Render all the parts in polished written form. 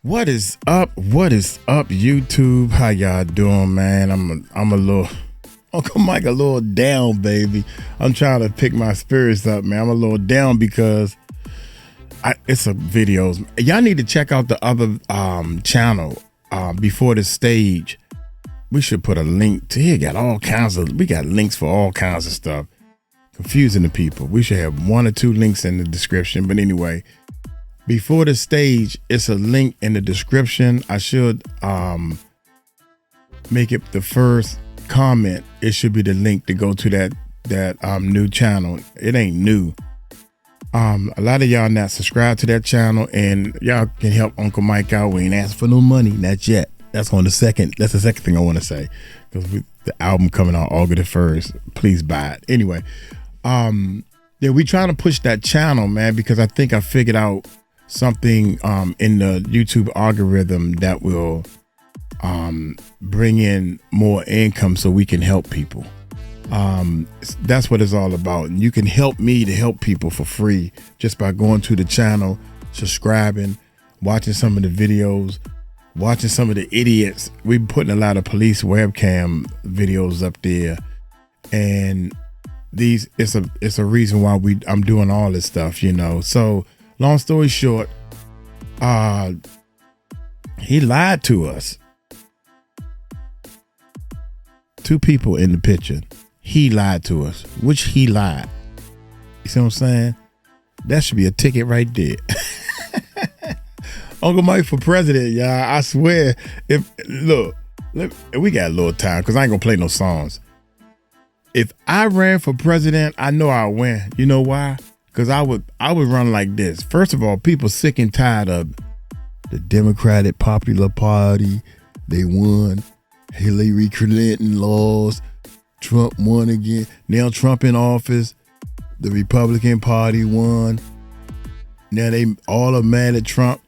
What is up? What is up, YouTube? How y'all doing, man? I'm a little Uncle Mike, a little down, baby. I'm trying to pick my spirits up, man. I'm a little down because it's a videos. Y'all need to check out the other channel before the stage. We should put a link to here. We got links for all kinds of stuff. Confusing the people. We should have one or two links in the description. But anyway, before the stage, it's a link in the description. I should make it the first comment. It should be the link to go to that new channel. It ain't new. A lot of y'all not subscribed to that channel, and y'all can help Uncle Mike out. We ain't asking for no money, not yet. That's the second thing I want to say, because the album coming out August 1st. Please buy it. Anyway, yeah, we trying to push that channel, man, because I think I figured out something in the YouTube algorithm that will bring in more income so we can help people. That's what it's all about. And you can help me to help people for free just by going to the channel, subscribing, watching some of the videos, watching some of the idiots. We're putting a lot of police webcam videos up there, and it's a reason why I'm doing all this stuff, you know. So long story short, he lied to us. Two people in the picture. He lied to us. Which he lied. You see what I'm saying? That should be a ticket right there. Uncle Mike for president, y'all. I swear. Look, we got a little time because I ain't gonna play no songs. If I ran for president, I know I'd win. You know why? Because I would run like this. First of all, people sick and tired of the Democratic Popular Party. They won. Hillary Clinton lost. Trump won again. Now Trump in office. The Republican Party won. Now they all are mad at Trump.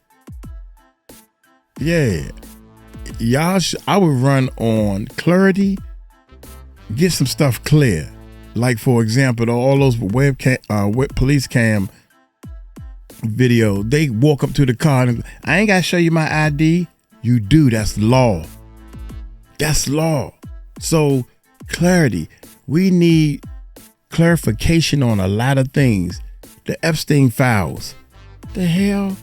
Yeah. I would run on clarity. Get some stuff clear. Like, for example, all those police cam video, they walk up to the car and I ain't got to show you my ID. You do. That's law. That's law. So clarity. We need clarification on a lot of things. The Epstein files. The hell?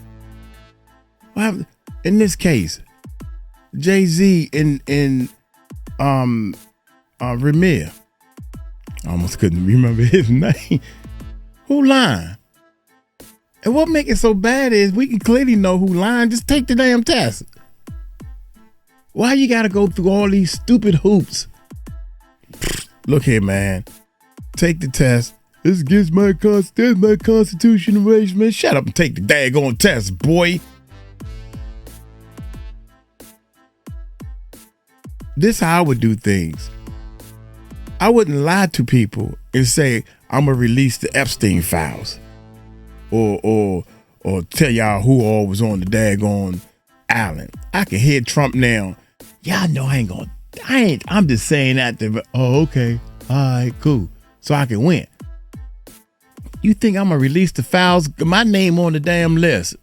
What in this case? Jay-Z in Rymir. I almost couldn't remember his name. Who lying? And what make it so bad is we can clearly know who lying. Just take the damn test. Why you gotta go through all these stupid hoops? Look here, man. Take the test. This gives my constitutional rights, man. Shut up and take the daggone test, boy. This is how I would do things. I wouldn't lie to people and say I'm gonna release the Epstein files, or tell y'all who all was on the daggone island. I can hear Trump now. Y'all know I'm just saying that okay, all right, cool, so I can win. You think I'm gonna release the files? My name on the damn list.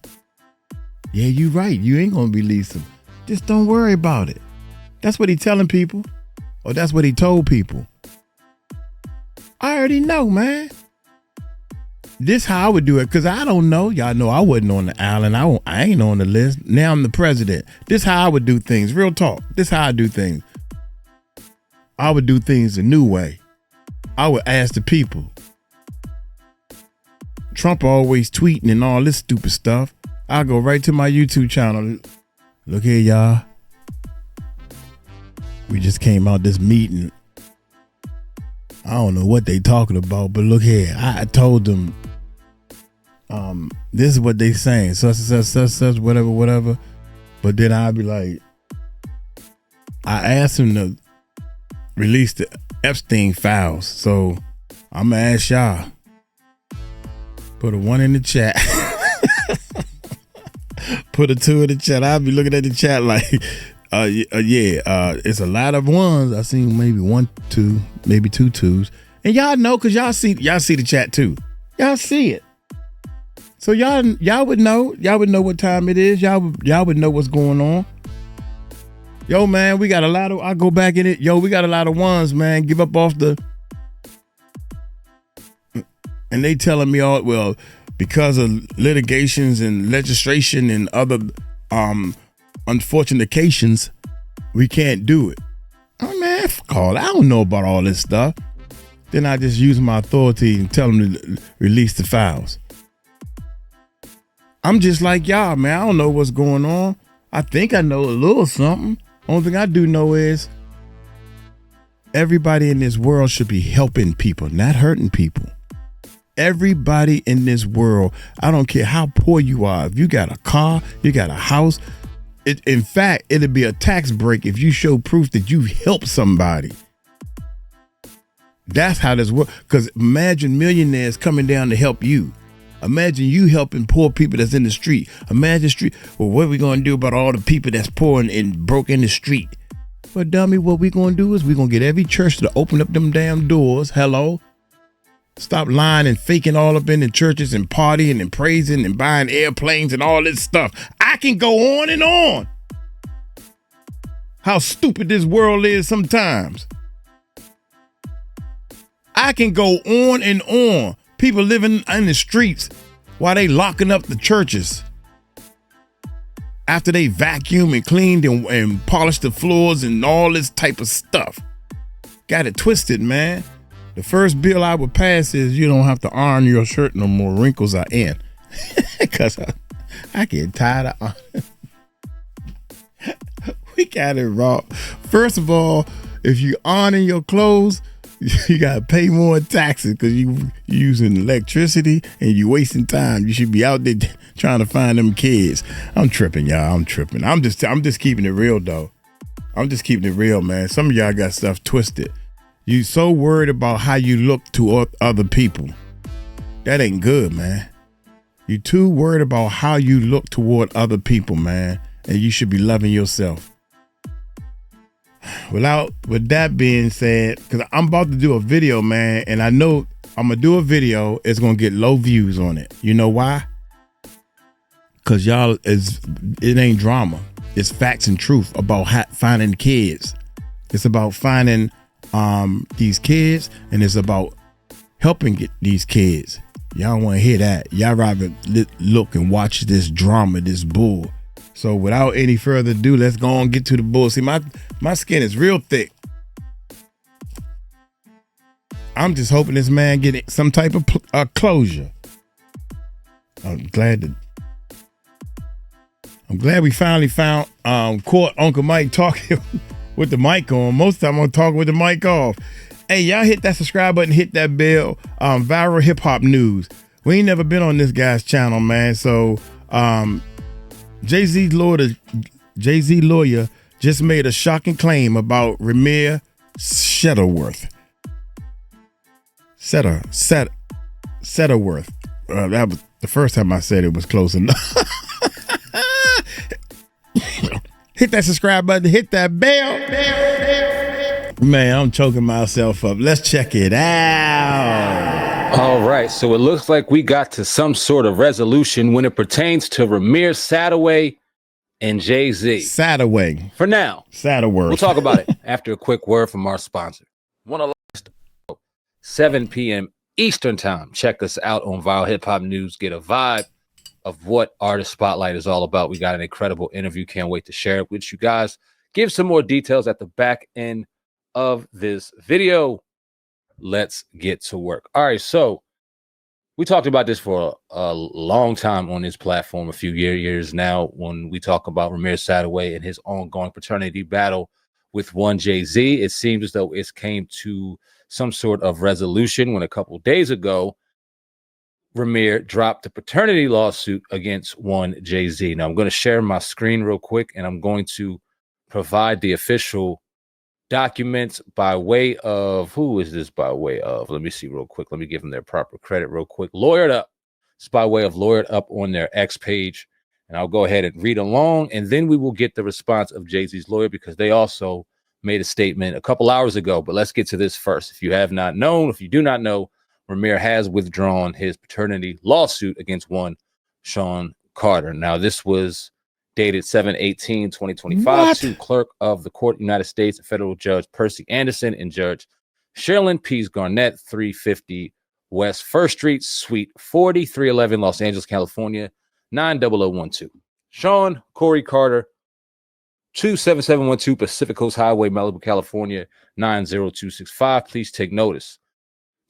Yeah, you right. You ain't gonna release them. Just don't worry about it. That's what he telling people, or that's what he told people. I already know, man. This how I would do it, because I don't know. Y'all know I wasn't on the island. I ain't on the list. Now I'm the president. This how I would do things. Real talk. This how I do things. I would do things a new way. I would ask the people. Trump always tweeting and all this stupid stuff. I'll go right to my YouTube channel. Look here, y'all. We just came out this meeting. I don't know what they talking about, but look here. I told them, this is what they saying, such, whatever. But then I'd be like, I asked them to release the Epstein files. So I'm gonna ask y'all. Put a 1 in the chat. Put a 2 in the chat. I'll be looking at the chat like, it's a lot of ones. I seen maybe 1, 2, maybe 2 2s. And y'all know, because y'all see the chat too. Y'all see it. So y'all would know. Y'all would know what time it is. Y'all would know what's going on. Yo, man, we got a lot of, I go back in it. Yo, we got a lot of ones, man. Give up off the, and they telling me all, well, because of litigations and legislation and other unfortunate occasions, we can't do it. Oh, man, fuck all. I don't know about all this stuff. Then I just use my authority and tell them to release the files. I'm just like y'all, man. I don't know what's going on. I think I know a little something. Only thing I do know is everybody in this world should be helping people, not hurting people. Everybody in this world, I don't care how poor you are. If you got a car, you got a house. In fact, it'd be a tax break if you show proof that you helped somebody. That's how this works. Because imagine millionaires coming down to help you. Imagine you helping poor people that's in the street. Imagine well, what are we going to do about all the people that's poor and broke in the street? Well, dummy, what we going to do is we're going to get every church to open up them damn doors. Hello? Stop lying and faking all up in the churches and partying and praising and buying airplanes and all this stuff. I can go on and on. How stupid this world is sometimes. I can go on and on. People living in the streets while they locking up the churches. After they vacuumed and cleaned and polished the floors and all this type of stuff. Got it twisted, man. The first bill I would pass is you don't have to iron your shirt no more. Wrinkles are in. Because I get tired of We got it wrong. First of all, if you iron your clothes, you gotta pay more taxes because you using electricity and you wasting time. You should be out there trying to find them kids. I'm tripping, y'all. I'm tripping. I'm just keeping it real though. I'm just keeping it real, man. Some of y'all got stuff twisted. You so worried about how you look to other people. That ain't good, man. You too worried about how you look toward other people, man. And you should be loving yourself. With that being said, because I'm about to do a video, man, and I know I'm going to do a video. It's going to get low views on it. You know why? Because y'all, it ain't drama. It's facts and truth about finding kids. It's about finding these kids, and it's about helping get these kids. Y'all don't want to hear that. Y'all rather look and watch this drama, this bull. So without any further ado, let's go and get to the bull. See, my skin is real thick. I'm just hoping this man get some type of closure. I'm glad we finally caught Uncle Mike talking with the mic on. Most of the time I'm talking with the mic off. Hey, y'all hit that subscribe button, hit that bell. Viral hip hop news. We ain't never been on this guy's channel, man. So Jay-Z lawyer just made a shocking claim about Rymir 𝗟𝗓𝗡𝗞𝗦. 𝗟𝗓𝗡𝗞𝗦. That was the first time I said it was close enough. Hit that subscribe button, hit that bell. Man, I'm choking myself up. Let's check it out. All right, so it looks like we got to some sort of resolution when it pertains to Rymir 𝗟𝗓𝗡𝗞𝗦 and Jay-Z. 𝗟𝗓𝗡𝗡. For now. 𝗟𝗓𝗡𝗡. We'll talk about it after a quick word from our sponsor. 7 p.m. Eastern time. Check us out on Viral Hip Hop News. Get a vibe of what Artist Spotlight is all about. We got an incredible interview. Can't wait to share it with you guys. Give some more details at the back end of this video. Let's get to work. All right, so we talked about this for a long time on this platform, a few years now, when we talk about Rymir 𝗟𝗓𝗡𝗞𝗦 and his ongoing paternity battle with one Jay-Z. It seems as though it came to some sort of resolution when a couple of days ago, Rymir dropped a paternity lawsuit against one Jay-Z. Now, I'm going to share my screen real quick, and I'm going to provide the official documents by way of, who is this by way of? Let me see real quick. Let me give them their proper credit real quick. Lawyered Up. It's by way of Lawyered Up on their X page. And I'll go ahead and read along, and then we will get the response of Jay-Z's lawyer, because they also made a statement a couple hours ago. But let's get to this first. If you have not known, if you do not know, Rymir has withdrawn his paternity lawsuit against one Sean Carter. Now, this was dated 7/18/2025 What? to Clerk of the Court, United States, Federal Judge Percy Anderson and Judge Sherilyn Pease Garnett, 350 West 1st Street, Suite 40, 311, Los Angeles, California, 90012. Sean Corey Carter, 27712 Pacific Coast Highway, Malibu, California, 90265. Please take notice.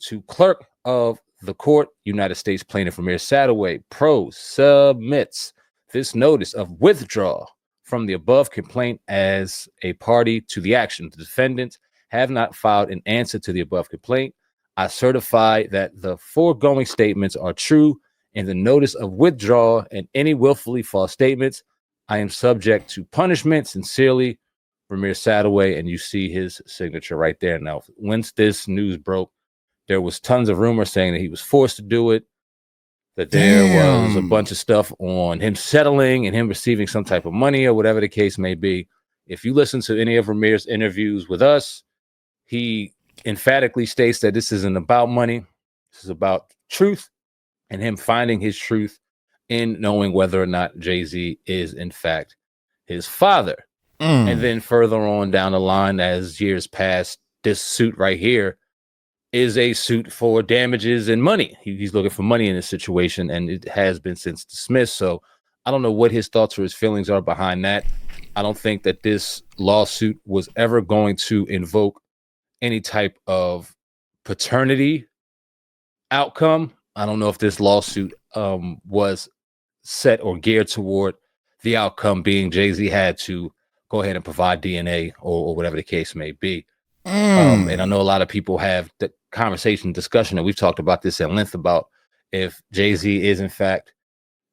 To Clerk of the Court, United States Plaintiff Rymir Sadoway, Pro submits this notice of withdrawal from the above complaint as a party to the action. The defendants have not filed an answer to the above complaint. I certify that the foregoing statements are true in the notice of withdrawal, and any willfully false statements I am subject to punishment. Sincerely, Rymir Sadoway. And you see his signature right there. Now, once this news broke, there was tons of rumors saying that he was forced to do it, that there was a bunch of stuff on him settling and him receiving some type of money or whatever the case may be. If you listen to any of Rymir's interviews with us, he emphatically states that this isn't about money. This is about truth and him finding his truth in knowing whether or not Jay-Z is, in fact, his father. And then further on down the line, as years pass, this suit right here is a suit for damages and money. He's looking for money in this situation, and it has been since dismissed. So I don't know what his thoughts or his feelings are behind that. I don't think that this lawsuit was ever going to invoke any type of paternity outcome. I don't know if this lawsuit was set or geared toward the outcome being Jay-Z had to go ahead and provide DNA or whatever the case may be. And I know a lot of people have the discussion, and we've talked about this at length about if Jay-Z is in fact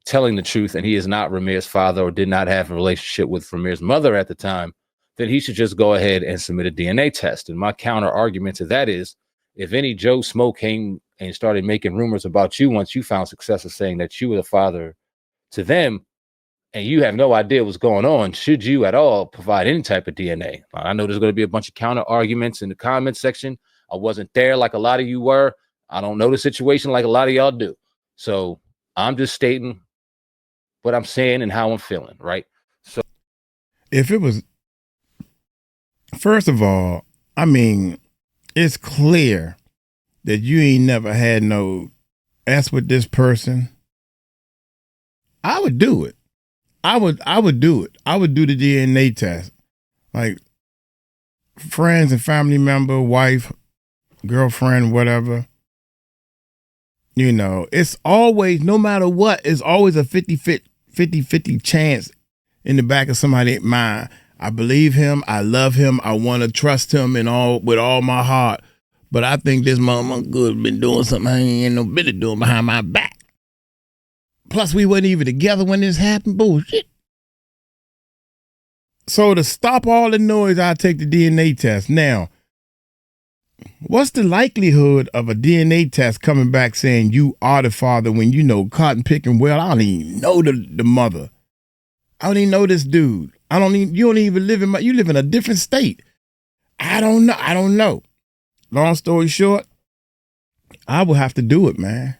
telling the truth and he is not Rymir's father or did not have a relationship with Rymir's mother at the time, then he should just go ahead and submit a DNA test. And my counter argument to that is, if any Joe Smoke came and started making rumors about you once you found success of saying that you were the father to them, and you have no idea what's going on, should you at all provide any type of DNA? I know there's going to be a bunch of counter arguments in the comment section. I wasn't there like a lot of you were. I don't know the situation like a lot of y'all do. So I'm just stating what I'm saying and how I'm feeling, right? So if it was, first of all, I mean, it's clear that you ain't never had no S with this person. I would do it. I would do it. I would do the DNA test. Like, friends and family member, wife, girlfriend, whatever. You know, it's always, no matter what, it's always a 50-50 chance in the back of somebody's mind. I believe him. I love him. I want to trust him with all my heart. But I think this motherfucker been doing something I ain't no business doing behind my back. Plus, we weren't even together when this happened. Bullshit. So to stop all the noise, I take the DNA test. Now, what's the likelihood of a DNA test coming back saying you are the father when you know cotton picking well? I don't even know the mother. I don't even know this dude. You don't even live you live in a different state. I don't know. Long story short, I will have to do it, man.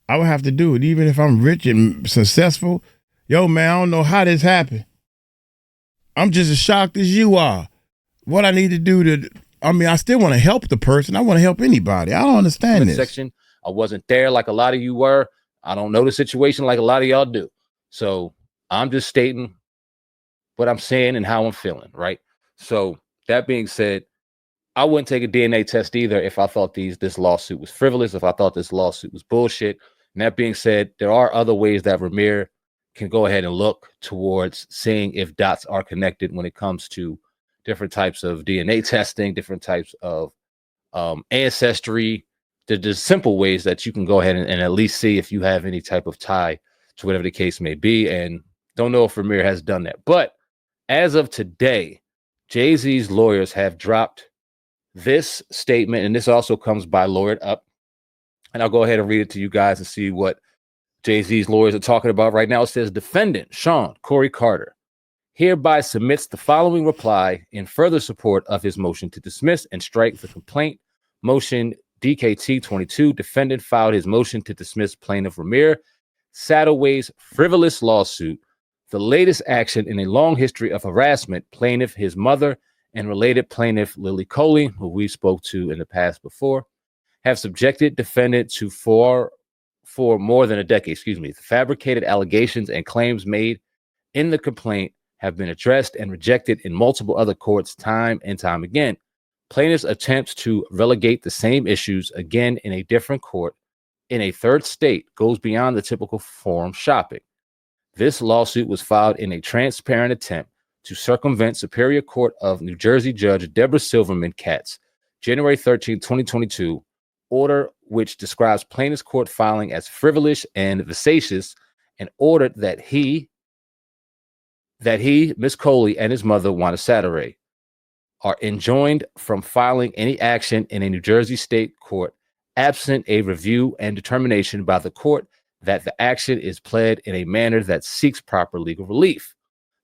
I would have to do it, even if I'm rich and successful. Yo, man, I don't know how this happened. I'm just as shocked as you are. What I need to do I still want to help the person. I want to help anybody. I don't understand this. Section, I wasn't there like a lot of you were. I don't know the situation like a lot of y'all do. So I'm just stating what I'm saying and how I'm feeling, right? So that being said, I wouldn't take a DNA test either if I thought this lawsuit was frivolous, if I thought this lawsuit was bullshit. And that being said, there are other ways that Rymir can go ahead and look towards seeing if dots are connected when it comes to different types of DNA testing, different types of ancestry. There's simple ways that you can go ahead and at least see if you have any type of tie to whatever the case may be. And don't know if Rymir has done that. But as of today, Jay-Z's lawyers have dropped this statement, and this also comes by Lawyered Up. And I'll go ahead and read it to you guys and see what Jay-Z's lawyers are talking about right now. It says, defendant Sean Corey Carter hereby submits the following reply in further support of his motion to dismiss and strike the complaint. Motion DKT 22. Defendant filed his motion to dismiss plaintiff Rymir Satterway's frivolous lawsuit, the latest action in a long history of harassment. Plaintiff, his mother, and related plaintiff Lily Coley, who we spoke to in the past before, have subjected defendant to for more than a decade. The fabricated allegations and claims made in the complaint have been addressed and rejected in multiple other courts time and time again. Plaintiff's attempts to relegate the same issues again in a different court in a third state goes beyond the typical forum shopping. This lawsuit was filed in a transparent attempt to circumvent Superior Court of New Jersey Judge Deborah Silverman-Katz, January 13, 2022, order which describes plaintiff's court filing as frivolous and vexatious, and ordered that he, Ms. Coley, and his mother, Wanda Satterway, are enjoined from filing any action in a New Jersey state court absent a review and determination by the court that the action is pled in a manner that seeks proper legal relief.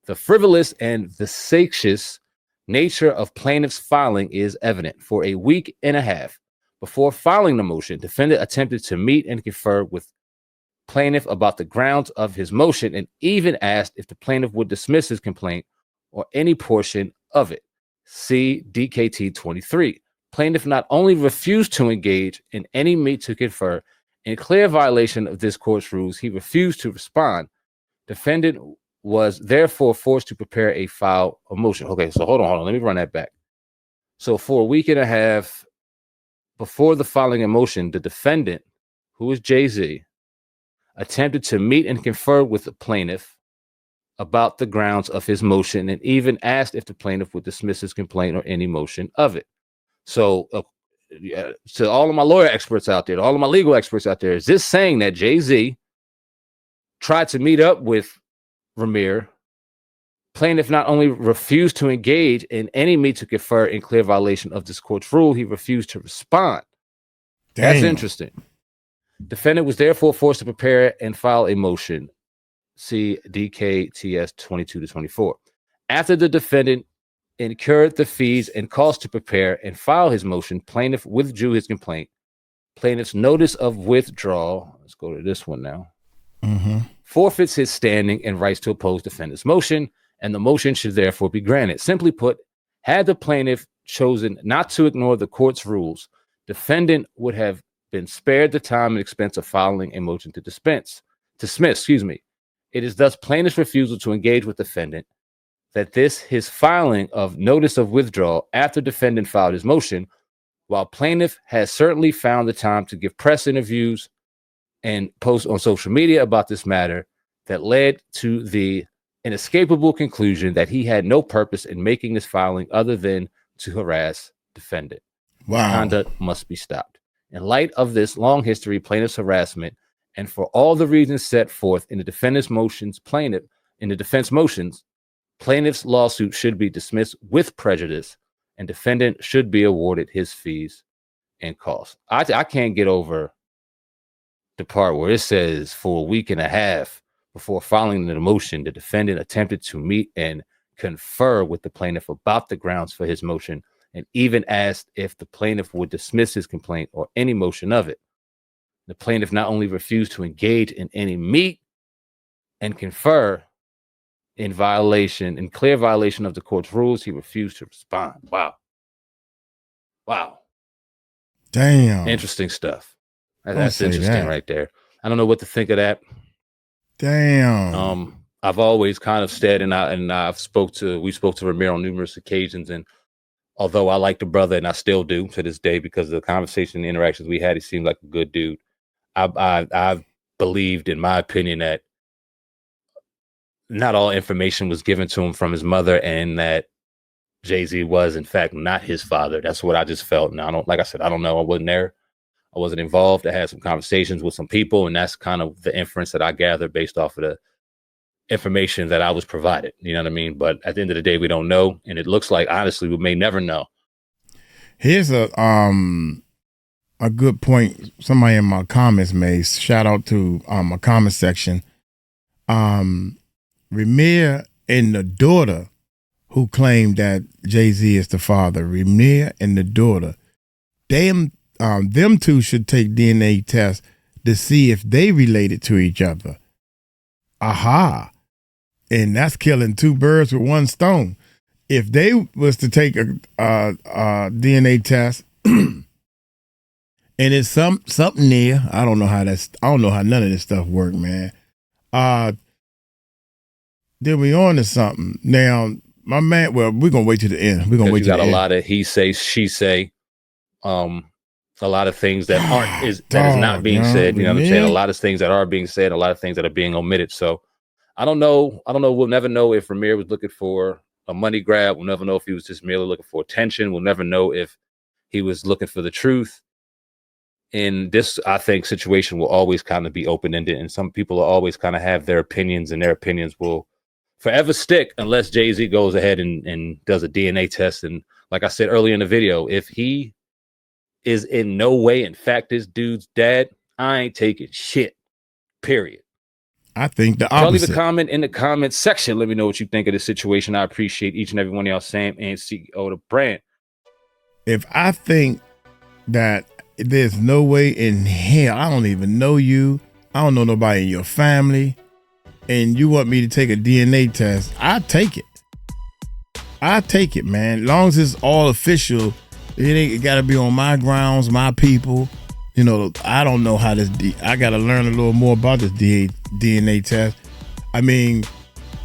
The frivolous and vexatious nature of plaintiff's filing is evident. For a week and a half before filing the motion, defendant attempted to meet and confer with plaintiff about the grounds of his motion and even asked if the plaintiff would dismiss his complaint or any portion of it. See DKT 23. Plaintiff not only refused to engage in any meet to confer, in clear violation of this court's rules, he refused to respond. Defendant was therefore forced to prepare a file of motion. Okay, so hold on. Let me run that back. So for a week and a half before the filing of motion, the defendant, who is Jay-Z, attempted to meet and confer with the plaintiff about the grounds of his motion and even asked if the plaintiff would dismiss his complaint or any motion of it. So to all of my lawyer experts out there, to all of my legal experts out there, is this saying that Jay-Z tried to meet up with Rymir? Plaintiff not only refused to engage in any meet to confer in clear violation of this court's rule, he refused to respond. Damn. That's interesting. Defendant was therefore forced to prepare and file a motion. See DKTS 22 to 24. After the defendant incurred the fees and costs to prepare and file his motion, plaintiff withdrew his complaint. Plaintiff's notice of withdrawal, let's go to this one now, forfeits his standing and rights to oppose defendant's motion, and the motion should therefore be granted. Simply put, had the plaintiff chosen not to ignore the court's rules, defendant would have been spared the time and expense of filing a motion to dismiss. It is thus plaintiff's refusal to engage with defendant that his filing of notice of withdrawal after defendant filed his motion, while plaintiff has certainly found the time to give press interviews and post on social media about this matter, that led to the inescapable conclusion that he had no purpose in making this filing other than to harass defendant. Wow. Conduct must be stopped. In light of this long history, plaintiff's harassment, and for all the reasons set forth in the defendant's motions, plaintiff's lawsuit should be dismissed with prejudice, and defendant should be awarded his fees and costs. I can't get over the part where it says for a week and a half before filing the motion, the defendant attempted to meet and confer with the plaintiff about the grounds for his motion, and even asked if the plaintiff would dismiss his complaint or any motion of it. The plaintiff not only refused to engage in any meet and confer in clear violation of the court's rules, he refused to respond. Wow. Damn. Interesting stuff. That's interesting right there. I don't know what to think of that. Damn. I've always kind of said, we spoke to Rymir on numerous occasions, and although I like the brother, and I still do to this day because of the conversation and the interactions we had, he seemed like a good dude. I've believed, in my opinion, that not all information was given to him from his mother, and that Jay-Z was, in fact, not his father. That's what I just felt. And I don't know. I wasn't there. I wasn't involved. I had some conversations with some people, and that's kind of the inference that I gathered based off of the information that I was provided. You know what I mean? But at the end of the day, we don't know. And it looks like, honestly, we may never know. Here's a good point somebody in my comments made. Shout out to my comment section. Rymir and the daughter who claimed that Jay-Z is the father, Rymir and the daughter, them two should take DNA tests to see if they related to each other. Aha. And that's killing two birds with one stone. If they was to take a DNA test and it's something there, I don't know how none of this stuff work, man. Then we on to something. Now, my man, well, we're gonna wait to the end. We're gonna wait to the end. You got a lot of he say, she say, a lot of things that that is not being said. You know what I'm saying? A lot of things that are being said, a lot of things that are being omitted. So I don't know. We'll never know if Rymir was looking for a money grab. We'll never know if he was just merely looking for attention. We'll never know if he was looking for the truth. And this, I think, situation will always kind of be open-ended, and some people will always kind of have their opinions, and their opinions will forever stick unless Jay-Z goes ahead and does a DNA test. And like I said earlier in the video, if he is in no way, in fact, this dude's dad, I ain't taking shit, period. I think the opposite. Leave a comment in the comment section. Let me know what you think of this situation. I appreciate each and every one of y'all, Sam and CEO the brand. If I think that there's no way in hell, I don't even know you, I don't know nobody in your family, and you want me to take a DNA test, I take it. I take it, man. As long as it's all official, it got to be on my grounds, my people. You know, I don't know how I got to learn a little more about this DNA test. I mean,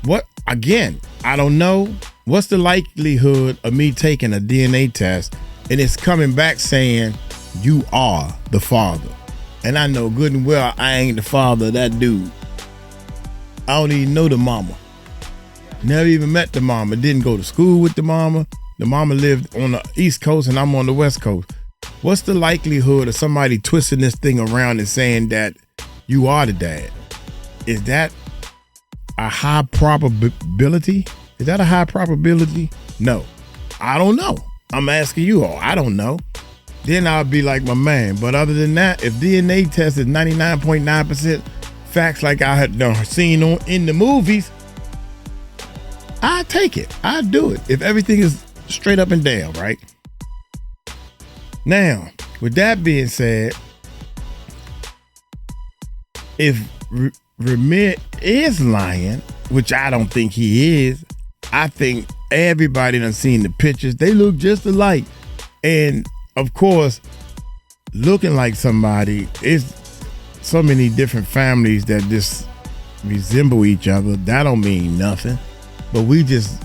I don't know. What's the likelihood of me taking a DNA test and it's coming back saying you are the father? And I know good and well I ain't the father of that dude. I don't even know the mama. Never even met the mama. Didn't go to school with the mama. The mama lived on the East Coast and I'm on the West Coast. What's the likelihood of somebody twisting this thing around and saying that you are the dad? Is that a high probability? Is that a high probability? No. I don't know. I'm asking you all. I don't know. Then I'll be like my man. But other than that, if DNA test is 99.9% facts like I had seen in the movies, I take it. I do it. If everything is straight up and down, right? Now, with that being said, if Rymir is lying, which I don't think he is, I think everybody done seen the pictures. They look just alike. And of course, looking like somebody, is so many different families that just resemble each other. That don't mean nothing. But we just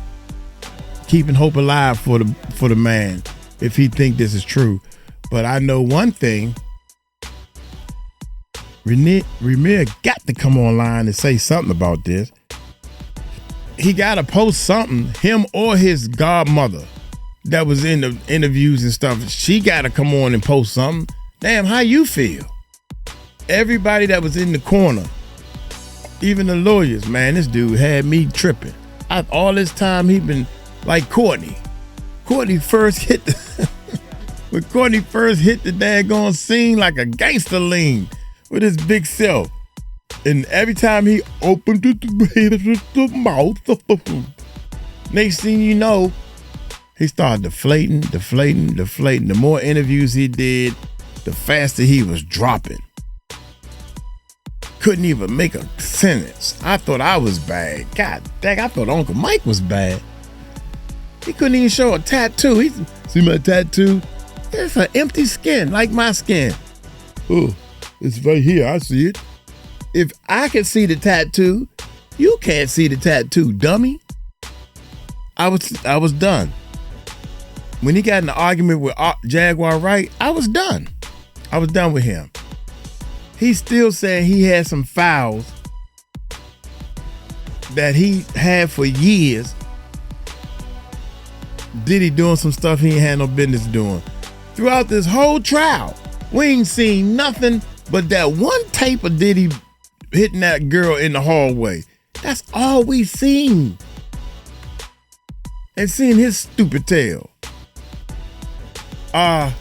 keeping hope alive for the man if he think this is true. But I know one thing, Rymir got to come online and say something about this. He got to post something, him or his godmother that was in the interviews and stuff. She got to come on and post something. Damn, how you feel? Everybody that was in the corner, even the lawyers, man, this dude had me tripping. All this time he been like Courtney. Courtney first hit when Courtney first hit the daggone scene like a gangster lean with his big self. And every time he opened the mouth, next thing you know, he started deflating. The more interviews he did, the faster he was dropping. Couldn't even make a sentence. I thought I was bad. God dang, I thought Uncle Mike was bad. He couldn't even show a tattoo. See my tattoo? It's an empty skin, like my skin. Oh, it's right here. I see it. If I can see the tattoo, you can't see the tattoo, dummy. I was done. When he got in the argument with Jaguar Wright, I was done. I was done with him. He's still saying he had some files that he had for years. Diddy doing some stuff he ain't had no business doing. Throughout this whole trial, we ain't seen nothing but that one tape of Diddy hitting that girl in the hallway. That's all we seen. And seeing his stupid tail. I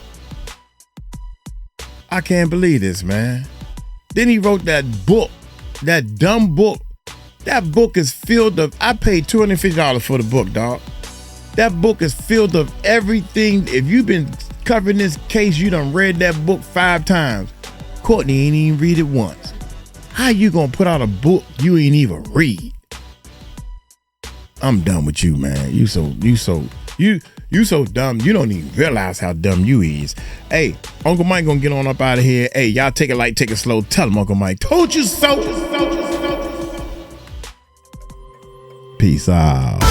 can't believe this, man. Then he wrote that book, that dumb book. That book is filled of, I paid $250 for the book, dog. That book is filled of everything. If you've been covering this case, you done read that book 5 times. Courtney ain't even read it once. How you gonna put out a book you ain't even read? I'm done with you, man. You so dumb. You don't even realize how dumb you is. Hey, Uncle Mike gonna get on up out of here. Hey, y'all take it light, take it slow. Tell him Uncle Mike told you so. Peace out.